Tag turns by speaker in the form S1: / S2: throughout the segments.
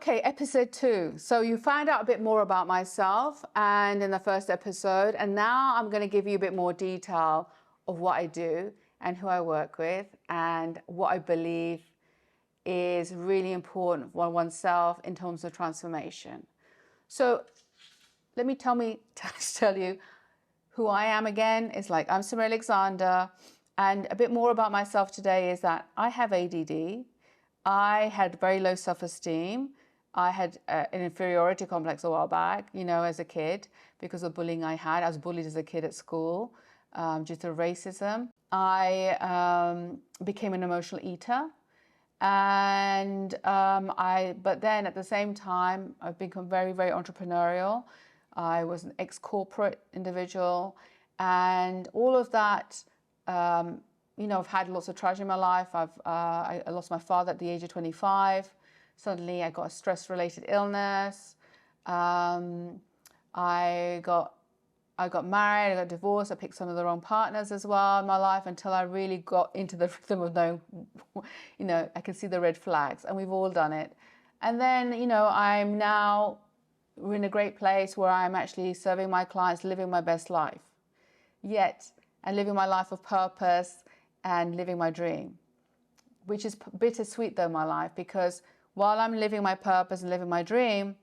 S1: Okay, episode 2. So you find out a bit more about myself and in the first episode, and now I'm going to give you a bit more detail of what I do and who I work with and what I believe is really important for oneself in terms of transformation. So let me tell you who I am again. It's like I'm Samira Alexander, and a bit more about myself today is that I have ADD. I had very low self-esteem. I had an inferiority complex a while back, as a kid, because of bullying I had. I was bullied as a kid at school due to racism. I became an emotional eater. But then at the same time, I've become very, very entrepreneurial. I was an ex-corporate individual, and all of that, I've had lots of tragedy in my life. I lost my father at the age of 25. Suddenly I got a stress-related illness. I got married, I got divorced, I picked some of the wrong partners as well in my life until I really got into the rhythm of knowing, I can see the red flags, and we've all done it. And then, we're in a great place where I'm actually serving my clients, living my best life. And living my life of purpose and living my dream, which is bittersweet though in my life, because while I'm living my purpose and living my dream,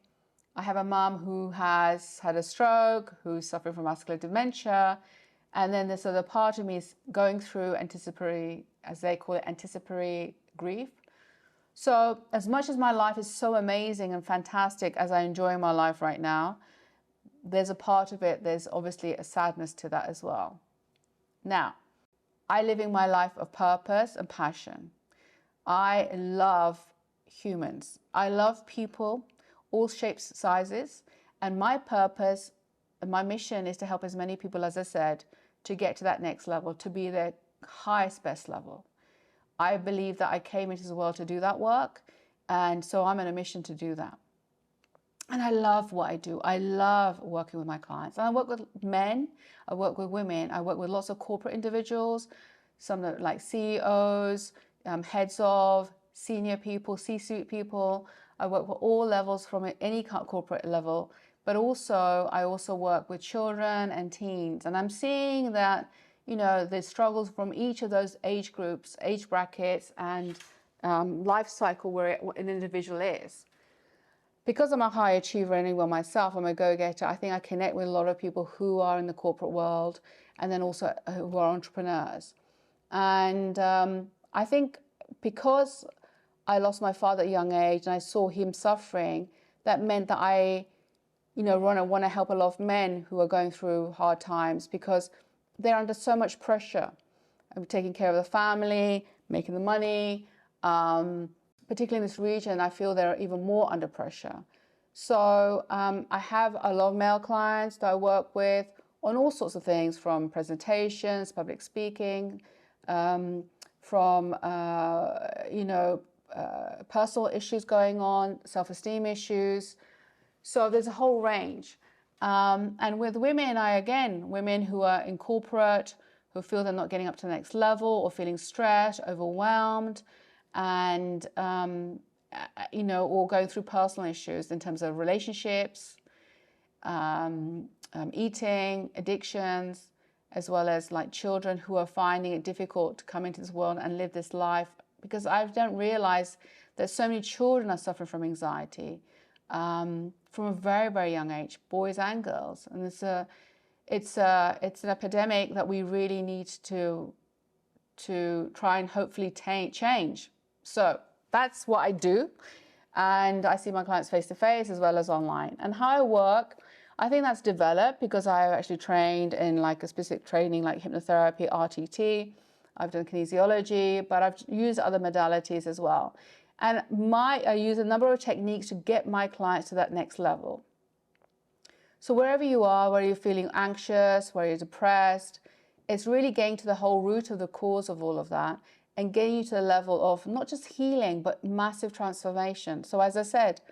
S1: I have a mum who has had a stroke, who's suffering from vascular dementia, and then this other part of me is going through anticipatory, as they call it, anticipatory grief. So as much as my life is so amazing and fantastic as I enjoy my life right now, there's a part of it, there's obviously a sadness to that as well. Now, I living my life of purpose and passion. I love humans. I love people, all shapes, sizes, and my purpose and my mission is to help as many people, as I said, to get to that next level, to be their highest, best level. I believe that I came into the world to do that work, and so I'm on a mission to do that. And I love what I do. I love working with my clients. And I work with men, I work with women, I work with lots of corporate individuals, some that are like CEOs, heads of, senior people, C-suite people. I work with all levels from any corporate level, but I also work with children and teens. And I'm seeing that, the struggles from each of those age groups, age brackets, and life cycle where an individual is. Because I'm a high achiever anyway myself, I'm a go-getter, I think I connect with a lot of people who are in the corporate world and then also who are entrepreneurs. And I think because I lost my father at a young age and I saw him suffering, that meant that I, want to help a lot of men who are going through hard times because they're under so much pressure. I'm taking care of the family, making the money, particularly in this region, I feel they're even more under pressure. So I have a lot of male clients that I work with on all sorts of things, from presentations, public speaking, from personal issues going on, self-esteem issues. So there's a whole range. And with women, women who are in corporate, who feel they're not getting up to the next level or feeling stressed, overwhelmed, and or going through personal issues in terms of relationships, eating, addictions, as well as like children who are finding it difficult to come into this world and live this life, because I don't realize that so many children are suffering from anxiety from a very, very young age, boys and girls, and it's an epidemic that we really need to try and hopefully change. So that's what I do. And I see my clients face to face as well as online. And how I work, I think that's developed because I actually trained in like a specific training like hypnotherapy, RTT. I've done kinesiology, but I've used other modalities as well. And I use a number of techniques to get my clients to that next level. So wherever you are, whether you're feeling anxious, whether you're depressed, it's really getting to the whole root of the cause of all of that and getting you to the level of not just healing, but massive transformation. So as I said,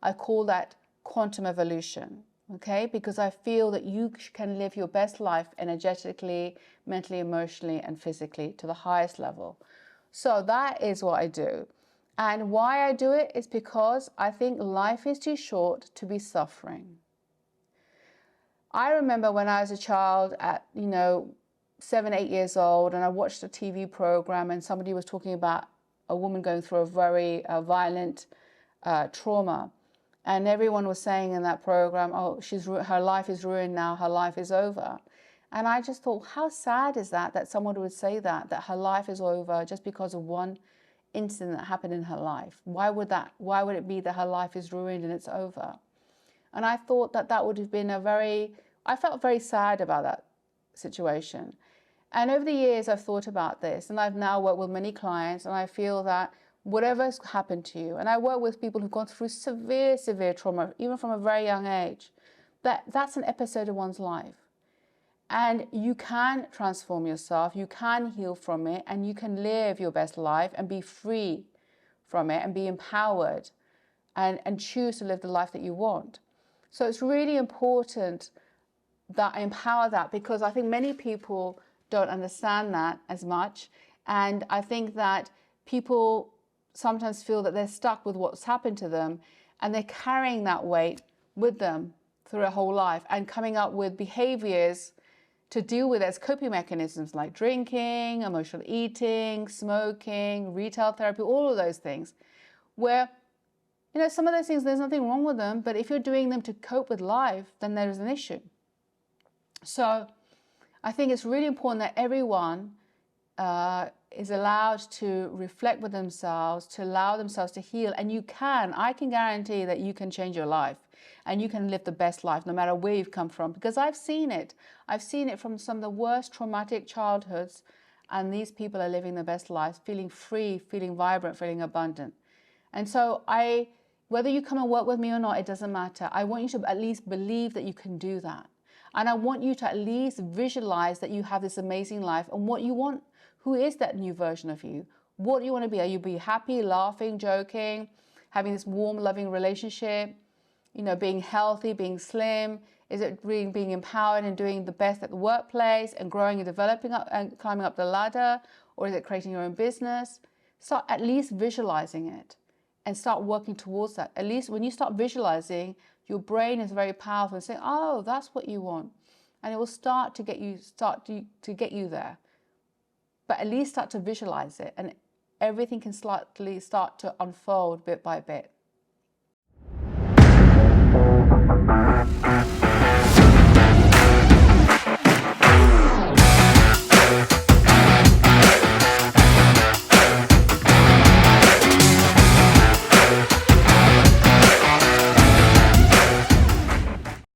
S1: I call that quantum evolution, okay? Because I feel that you can live your best life energetically, mentally, emotionally, and physically to the highest level. So that is what I do. And why I do it is because I think life is too short to be suffering. I remember when I was a child at, 7, 8 years old, and I watched a TV program and somebody was talking about a woman going through a very violent trauma. And everyone was saying in that program, oh, her life is ruined now, her life is over. And I just thought, how sad is that someone would say that her life is over just because of one incident that happened in her life. Why would it be that her life is ruined and it's over? And I thought that would have been I felt very sad about that situation. And over the years, I've thought about this, and I've now worked with many clients, and I feel that whatever's happened to you, and I work with people who've gone through severe, severe trauma, even from a very young age, that's an episode of one's life. And you can transform yourself, you can heal from it, and you can live your best life and be free from it and be empowered and choose to live the life that you want. So it's really important that I empower that, because I think many people don't understand that as much. And I think that people sometimes feel that they're stuck with what's happened to them, and they're carrying that weight with them through their whole life and coming up with behaviors to deal with it as coping mechanisms like drinking, emotional eating, smoking, retail therapy, all of those things, where, some of those things, there's nothing wrong with them, but if you're doing them to cope with life, then there is an issue. So I think it's really important that everyone is allowed to reflect with themselves, to allow themselves to heal. And I can guarantee that you can change your life and you can live the best life no matter where you've come from, because I've seen it. I've seen it from some of the worst traumatic childhoods, and these people are living their best lives, feeling free, feeling vibrant, feeling abundant. And so whether you come and work with me or not, it doesn't matter. I want you to at least believe that you can do that. And I want you to at least visualize that you have this amazing life and what you want. Who is that new version of you? What do you want to be? Are you be happy, laughing, joking, having this warm, loving relationship? Being healthy, being slim? Is it really being empowered and doing the best at the workplace and growing and developing up and climbing up the ladder? Or is it creating your own business? Start at least visualizing it and start working towards that. At least when you start visualizing, your brain is very powerful and saying, oh, that's what you want. And it will start to get you there. But at least start to visualize it, and everything can start to unfold bit by bit.